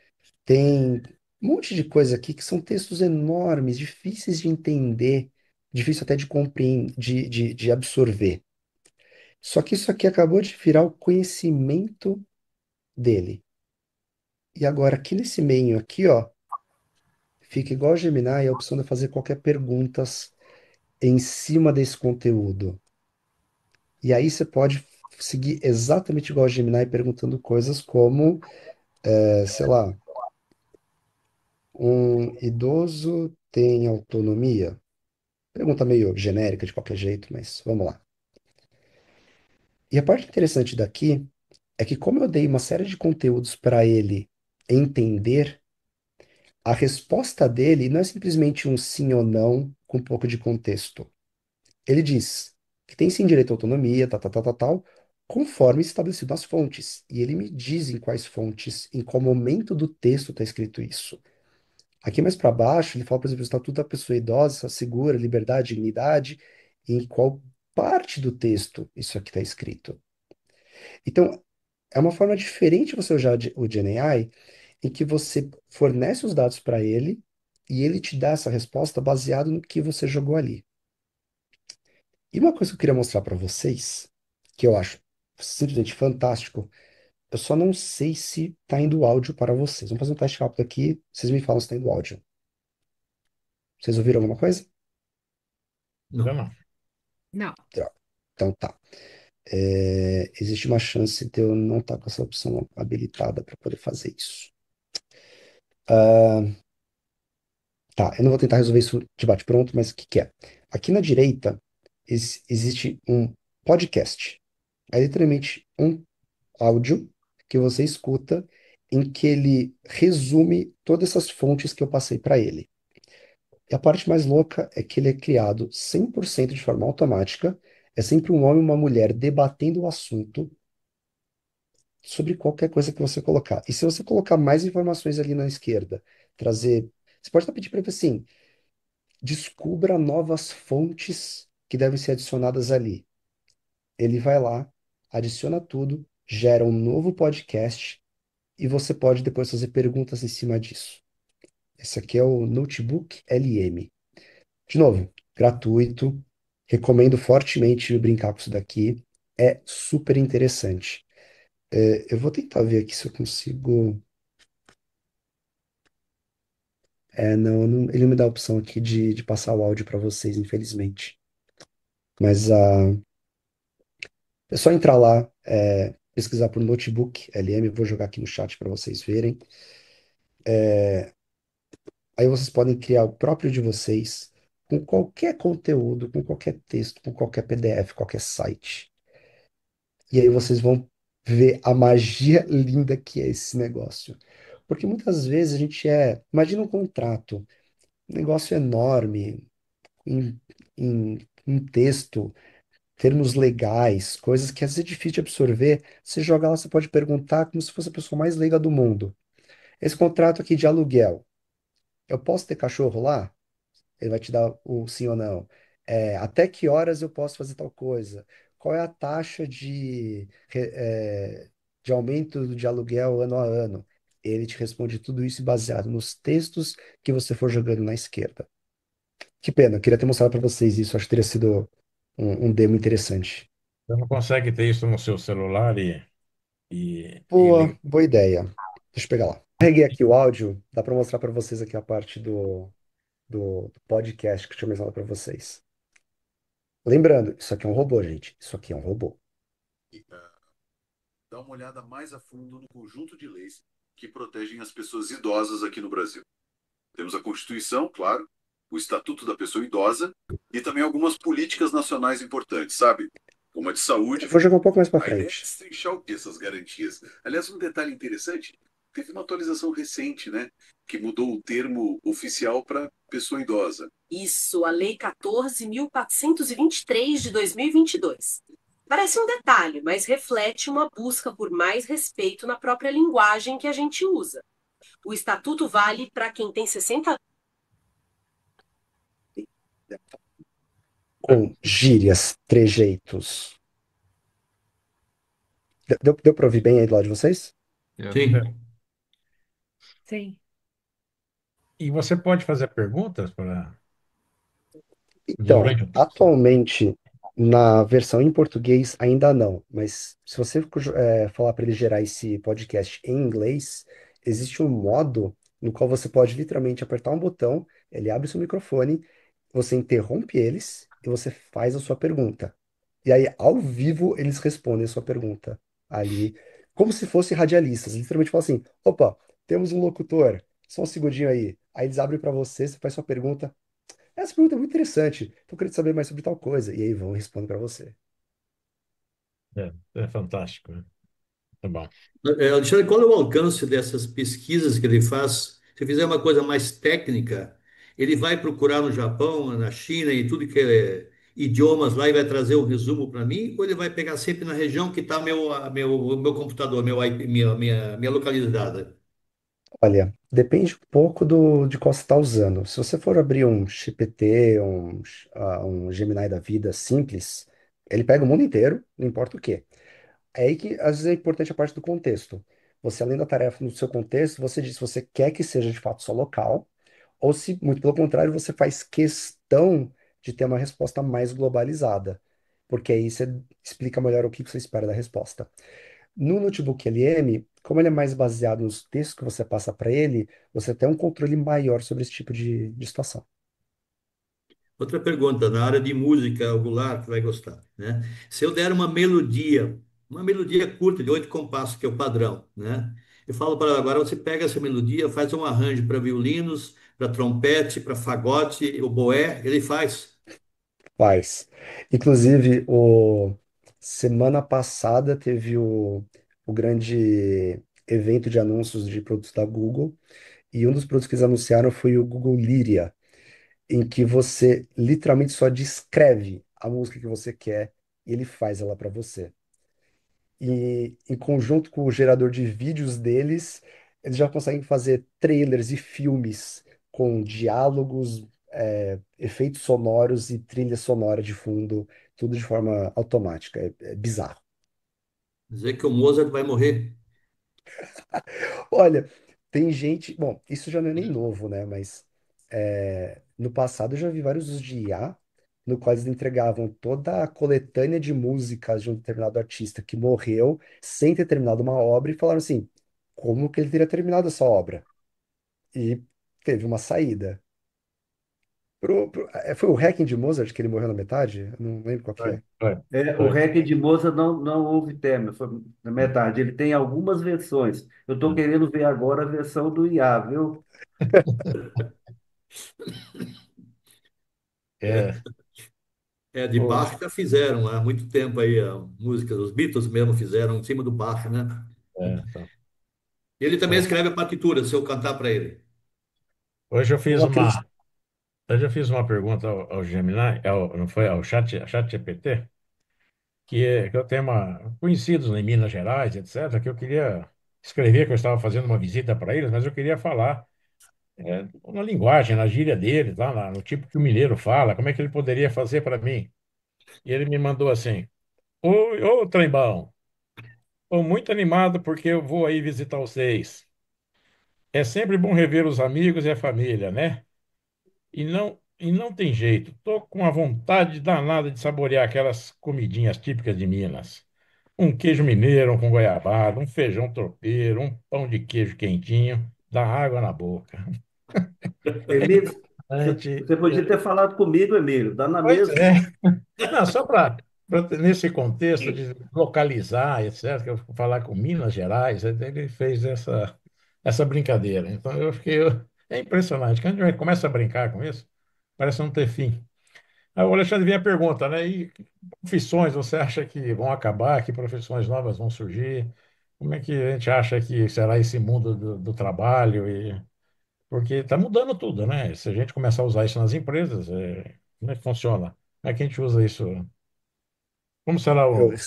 tem um monte de coisa aqui que são textos enormes, difíceis de entender, difícil até de compreender, de absorver. Só que isso aqui acabou de virar o conhecimento dele. E agora, aqui nesse meio aqui, ó, fica igual a Gemini a opção de fazer qualquer perguntas em cima desse conteúdo. E aí você pode seguir exatamente igual a Gemini, perguntando coisas como, sei lá, um idoso tem autonomia? Pergunta meio genérica de qualquer jeito, mas vamos lá. E a parte interessante daqui é que, como eu dei uma série de conteúdos para ele entender, a resposta dele não é simplesmente um sim ou não com um pouco de contexto. Ele diz que tem sim direito à autonomia, tal, tal, tal, tal, tal, conforme estabelecido nas fontes. E ele me diz em quais fontes, em qual momento do texto está escrito isso. Aqui mais para baixo, ele fala, por exemplo, o Estatuto da Pessoa Idosa assegura liberdade, dignidade, e em qual parte do texto isso aqui está escrito. Então, é uma forma diferente você usar o GenAI, em que você fornece os dados para ele e ele te dá essa resposta baseado no que você jogou ali. E uma coisa que eu queria mostrar para vocês, que eu acho simplesmente fantástico, eu só não sei se tá indo áudio para vocês. Vamos fazer um teste rápido aqui, vocês me falam se tá indo áudio. Vocês ouviram alguma coisa? Ainda Não. não. Não. Droga. Então tá. Existe uma chance de eu não estar com essa opção habilitada para poder fazer isso. Ah, tá, eu não vou tentar resolver isso de bate-pronto, mas o que que é? Aqui na direita existe um podcast. É literalmente um áudio que você escuta em que ele resume todas essas fontes que eu passei para ele. E a parte mais louca é que ele é criado 100% de forma automática. É sempre um homem e uma mulher debatendo o assunto sobre qualquer coisa que você colocar. E se você colocar mais informações ali na esquerda, trazer. Você pode estar pedindo para ele assim: descubra novas fontes que devem ser adicionadas ali. Ele vai lá, adiciona tudo, gera um novo podcast e você pode depois fazer perguntas em cima disso. Esse aqui é o Notebook LM. De novo, gratuito. Recomendo fortemente brincar com isso daqui. É super interessante. Eu vou tentar ver aqui se eu consigo. Ele não me dá a opção aqui de passar o áudio para vocês, infelizmente. Mas é só entrar lá, pesquisar por Notebook LM. Vou jogar aqui no chat para vocês verem. Aí vocês podem criar o próprio de vocês, com qualquer conteúdo, com qualquer texto, com qualquer PDF, qualquer site. E aí vocês vão ver a magia linda que é esse negócio. Porque muitas vezes a gente imagina um contrato, um negócio enorme, em, em texto, termos legais, coisas que às vezes é difícil de absorver. Você joga lá, você pode perguntar como se fosse a pessoa mais leiga do mundo. Esse contrato aqui de aluguel, eu posso ter cachorro lá? Ele vai te dar o sim ou não. Até que horas eu posso fazer tal coisa? Qual é a taxa de aumento de aluguel ano a ano? Ele te responde tudo isso baseado nos textos que você for jogando na esquerda. Que pena, eu queria ter mostrado para vocês isso, acho que teria sido um demo interessante. Você não consegue ter isso no seu celular e Boa, ligar. boa ideia. Deixa eu pegar lá. Carreguei aqui o áudio, dá para mostrar para vocês aqui a parte do podcast que eu tinha mencionado para vocês. Lembrando, isso aqui é um robô, gente. Isso aqui é um robô. Dá uma olhada mais a fundo no conjunto de leis que protegem as pessoas idosas aqui no Brasil. Temos a Constituição, claro, o Estatuto da Pessoa Idosa e também algumas políticas nacionais importantes, sabe? Como a de saúde. Vou jogar um pouco mais para A ideia é frente. destrinchar o que essas garantias. Aliás, um detalhe interessante, teve uma atualização recente, né? Que mudou o termo oficial para pessoa idosa. Isso, a Lei 14.423 de 2022. Parece um detalhe, mas reflete uma busca por mais respeito na própria linguagem que a gente usa. O estatuto vale para quem tem 60 Com gírias, trejeitos. Deu para ouvir bem aí do lado de vocês? Sim. Sim. E você pode fazer perguntas para Então, durante o texto? atualmente, na versão em português, ainda não, mas se você falar para ele gerar esse podcast em inglês, existe um modo no qual você pode literalmente apertar um botão, ele abre seu microfone, você interrompe eles e você faz a sua pergunta. E aí, ao vivo, eles respondem a sua pergunta ali, como se fossem radialistas. Literalmente falam assim: opa, temos um locutor, só um segundinho aí. Aí eles abrem para você, você faz sua pergunta. Essa pergunta é muito interessante. Tô querendo saber mais sobre tal coisa. E aí vão responder para você. É fantástico, né? Tá bom. Alexandre, qual é o alcance dessas pesquisas que ele faz? Se fizer uma coisa mais técnica, ele vai procurar no Japão, na China e tudo que é idiomas lá e vai trazer um resumo para mim? Ou ele vai pegar sempre na região que está meu computador, minha localizada? Olha, depende um pouco de qual você está usando. Se você for abrir um GPT, um Gemini da vida simples, ele pega o mundo inteiro, não importa o quê. É aí que às vezes é importante a parte do contexto. Você, além da tarefa no seu contexto, você diz se você quer que seja de fato só local, ou se, muito pelo contrário, você faz questão de ter uma resposta mais globalizada. Porque aí você explica melhor o que você espera da resposta. No notebook LM, como ele é mais baseado nos textos que você passa para ele, você tem um controle maior sobre esse tipo de situação. Outra pergunta, na área de música, o Goulart que vai gostar, né? Se eu der uma melodia curta de 8 compassos, que é o padrão, né? Eu falo para ela, agora você pega essa melodia, faz um arranjo para violinos, para trompete, para fagote, o boé, ele faz. Faz. Inclusive, semana passada teve o grande evento de anúncios de produtos da Google, e um dos produtos que eles anunciaram foi o Google Lyria, em que você literalmente só descreve a música que você quer e ele faz ela para você. E em conjunto com o gerador de vídeos deles, eles já conseguem fazer trailers e filmes com diálogos, efeitos sonoros e trilha sonora de fundo, tudo de forma automática. É bizarro. Dizer que o Mozart vai morrer. Olha, tem gente. Bom, isso já não é nem novo, né? Mas no passado eu já vi vários usos de IA, no qual eles entregavam toda a coletânea de músicas de um determinado artista que morreu sem ter terminado uma obra e falaram assim: como que ele teria terminado essa obra? E teve uma saída. Foi o Hacking de Mozart que ele morreu na metade? Eu não lembro qual que Foi, é. foi, O foi. REC de Moça não houve tema, foi na metade. Ele tem algumas versões. Eu estou querendo ver agora a versão do IA, viu? É, De o- Bach já fizeram há muito tempo aí a música, os Beatles mesmo fizeram em cima do Bach, né? então. Ele também Bom, escreve a partitura, se eu cantar para ele. hoje Eu acredito. eu já fiz uma pergunta ao Gemini, não foi ao chat GPT, que eu tenho conhecidos em Minas Gerais, etc., que eu queria escrever que eu estava fazendo uma visita para eles, mas eu queria falar na linguagem, na gíria deles, lá no tipo que o mineiro fala, como é que ele poderia fazer para mim? E ele me mandou assim: Oi, ô trembão, estou muito animado porque eu vou aí visitar vocês. É sempre bom rever os amigos e a família, né? E não tem jeito. Tô com a vontade danada de saborear aquelas comidinhas típicas de Minas. Um queijo mineiro com goiabada, um feijão tropeiro, um pão de queijo quentinho, dá água na boca. Emílio, Gente, você podia ter falado comigo, Emílio, dá na pois mesma. é. Não, só para nesse contexto de localizar, etc., que eu vou falar com Minas Gerais, ele fez essa. essa brincadeira. Então eu fiquei. É impressionante. Quando a gente começa a brincar com isso, parece não ter fim. Aí o Alexandre vinha a pergunta, né? E que profissões você acha que vão acabar? Que profissões novas vão surgir? Como é que a gente acha que será esse mundo do trabalho? Porque está mudando tudo, né? Se a gente começar a usar isso nas empresas, como é que funciona? Como é que a gente usa isso? Como será Eu, o.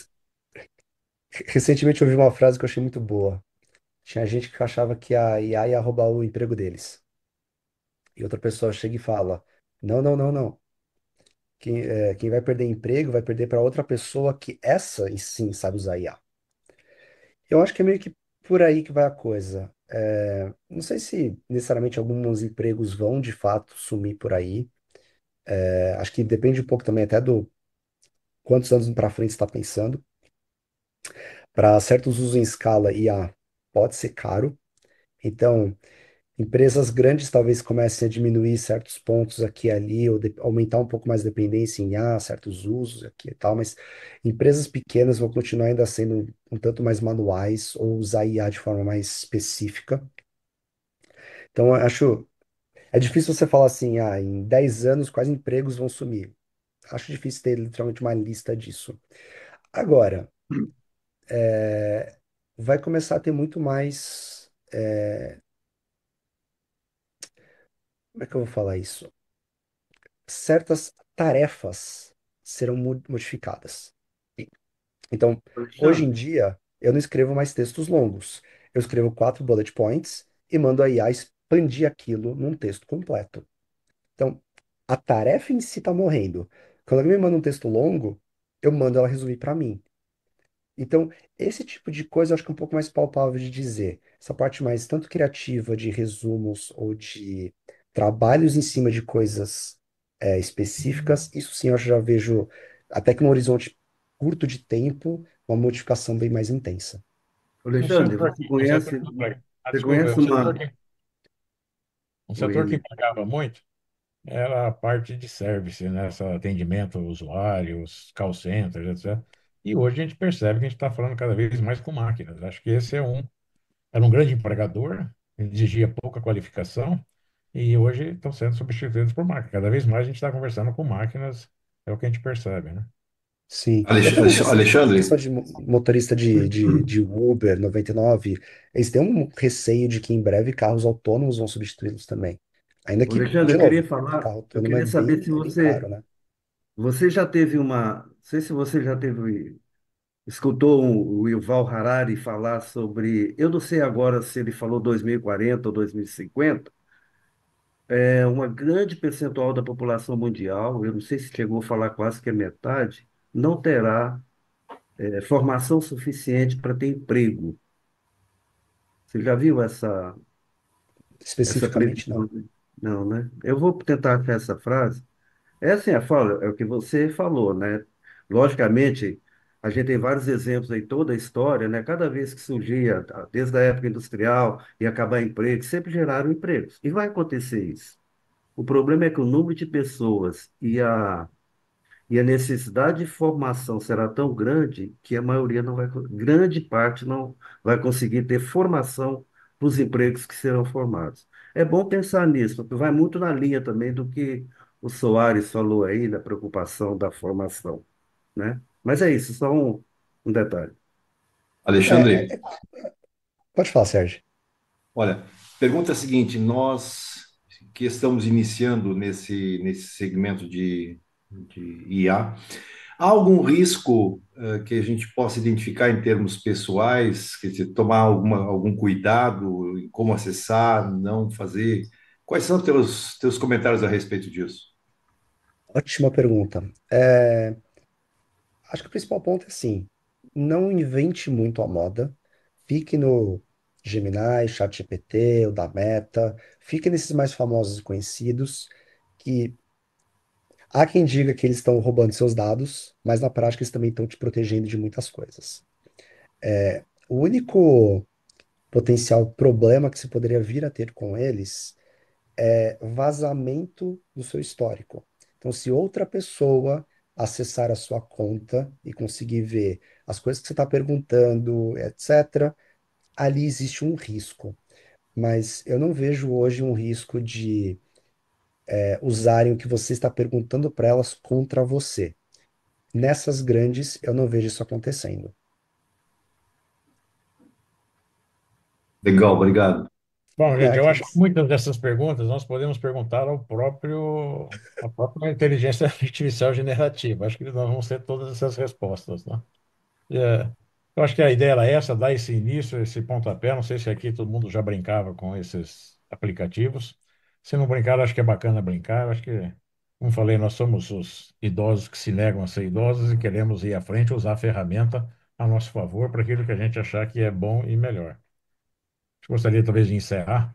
recentemente eu ouvi uma frase que eu achei muito boa. Tinha gente que achava que a IA ia roubar o emprego deles. E outra pessoa chega e fala: não, não, não, não. Quem vai perder emprego vai perder para outra pessoa que essa em sim sabe usar IA. Eu acho que é meio que por aí que vai a coisa. Não sei se necessariamente alguns empregos vão de fato sumir por aí. Acho que depende um pouco também até do quantos anos para frente você está pensando. Para certos usos em escala, IA pode ser caro. Então, empresas grandes talvez comecem a diminuir certos pontos aqui e ali, ou aumentar um pouco mais a dependência em IA, certos usos aqui e tal, mas empresas pequenas vão continuar ainda sendo um tanto mais manuais ou usar IA de forma mais específica. Então, eu acho. É difícil você falar assim, em 10 anos, quais empregos vão sumir? Acho difícil ter literalmente uma lista disso. Agora, é, vai começar a ter muito mais. Como é que eu vou falar isso? Certas tarefas serão modificadas. Então, hoje em Alexandre, dia, eu não escrevo mais textos longos. Eu escrevo 4 bullet points e mando a IA expandir aquilo num texto completo. Então, a tarefa em si está morrendo. Quando alguém me manda um texto longo, eu mando ela resumir para mim. Então, esse tipo de coisa eu acho que é um pouco mais palpável de dizer. Essa parte mais tanto criativa de resumos ou de trabalhos em cima de coisas específicas, isso sim eu já vejo, até que num horizonte curto de tempo, uma modificação bem mais intensa. Um Alexandre, setor que, um setor que emprega- você desculpa, conhece uma. um Oi, setor que amigo. empregava muito era a parte de service, né? Atendimento aos usuários, call centers, etc. E hoje a gente percebe que a gente está falando cada vez mais com máquinas. Acho que esse era um grande empregador, exigia pouca qualificação, e hoje estão sendo substituídos por máquinas. Cada vez mais a gente está conversando com máquinas, é o que a gente percebe, né? Sim, e até questão Alexandre, de motorista de Uber 99, eles têm um receio de que em breve carros autônomos vão substituí-los também. Ainda que, Alexandre, de eu queria novo, falar, carro eu autônomo queria saber se é bem caro, você, né? você já teve uma, não sei se você já teve, escutou o Yuval Harari falar sobre, eu não sei agora se ele falou 2040 ou 2050, uma grande percentual da população mundial, eu não sei se chegou a falar quase que a metade, não terá formação suficiente para ter emprego. Você já viu essa Especificamente, previsão? não. Não, né? Eu vou tentar achar essa frase. É assim, a fala, é o que você falou, né? Logicamente, a gente tem vários exemplos em toda a história, né? Cada vez que surgia, desde a época industrial, e acabar emprego, sempre geraram empregos. E vai acontecer isso. O problema é que o número de pessoas e a necessidade de formação será tão grande que a maioria não vai, grande parte não vai conseguir ter formação para os empregos que serão formados. É bom pensar nisso, porque vai muito na linha também do que o Soares falou aí, da preocupação da formação, né? Mas é isso, só um detalhe. É, Alexandre, é- pode falar, Sérgio. olha, pergunta é a seguinte: nós que estamos iniciando nesse segmento de IA, há algum risco que a gente possa identificar em termos pessoais, quer dizer, tomar algum cuidado em como acessar, não fazer? Quais são teus comentários a respeito disso? Ótima pergunta. É, acho que o principal ponto é assim, não invente muito a moda, fique no Gemini, ChatGPT, o da Meta, fique nesses mais famosos e conhecidos, que há quem diga que eles estão roubando seus dados, mas na prática eles também estão te protegendo de muitas coisas. O único potencial problema que se poderia vir a ter com eles é vazamento do seu histórico. Então, se outra pessoa acessar a sua conta e conseguir ver as coisas que você está perguntando, etc., ali existe um risco. mas eu não vejo hoje um risco de usarem o que você está perguntando para elas contra você. Nessas grandes, eu não vejo isso acontecendo. Legal, obrigado. Bom, gente, Ah, eu que acho que isso. muitas dessas perguntas nós podemos perguntar à própria inteligência artificial generativa. Acho que nós vamos ter todas essas respostas, né? É, eu acho que a ideia era essa, dar esse início, esse pontapé. Não sei se aqui todo mundo já brincava com esses aplicativos. Se não brincar, acho que é bacana brincar. Acho que, como falei, nós somos os idosos que se negam a ser idosos e queremos ir à frente, usar a ferramenta a nosso favor para aquilo que a gente achar que é bom e melhor. Gostaria talvez de encerrar.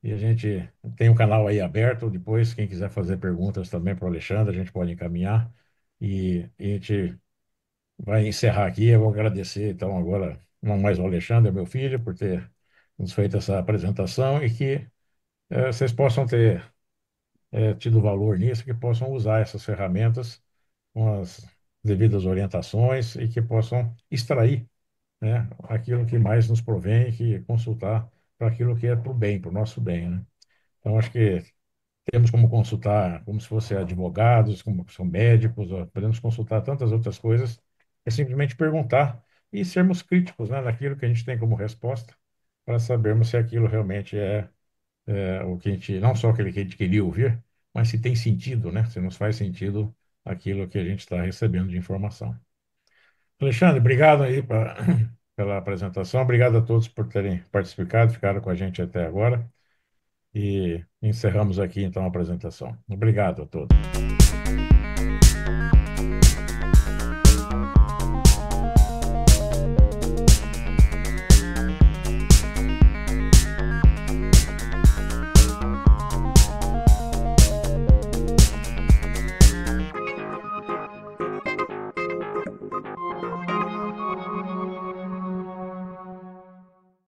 E a gente tem um canal aí aberto. Depois, quem quiser fazer perguntas também para o Alexandre, a gente pode encaminhar. E a gente vai encerrar aqui. Eu vou agradecer, então, agora, não mais o Alexandre, meu filho, por ter nos feito essa apresentação e que vocês possam ter tido valor nisso, que possam usar essas ferramentas com as devidas orientações e que possam extrair, né, aquilo que mais nos provém, que consultar para aquilo que é para o bem, para o nosso bem, né? Então, acho que temos como consultar, como se fossem advogados, como são médicos, ó, podemos consultar tantas outras coisas. É simplesmente perguntar e sermos críticos, né, naquilo que a gente tem como resposta, para sabermos se aquilo realmente é o que a gente, não só aquilo que a gente queria ouvir, mas se tem sentido, né, se nos faz sentido aquilo que a gente está recebendo de informação. Alexandre, obrigado aí pela apresentação, obrigado a todos por terem participado, ficaram com a gente até agora. E encerramos aqui então a apresentação. Obrigado a todos.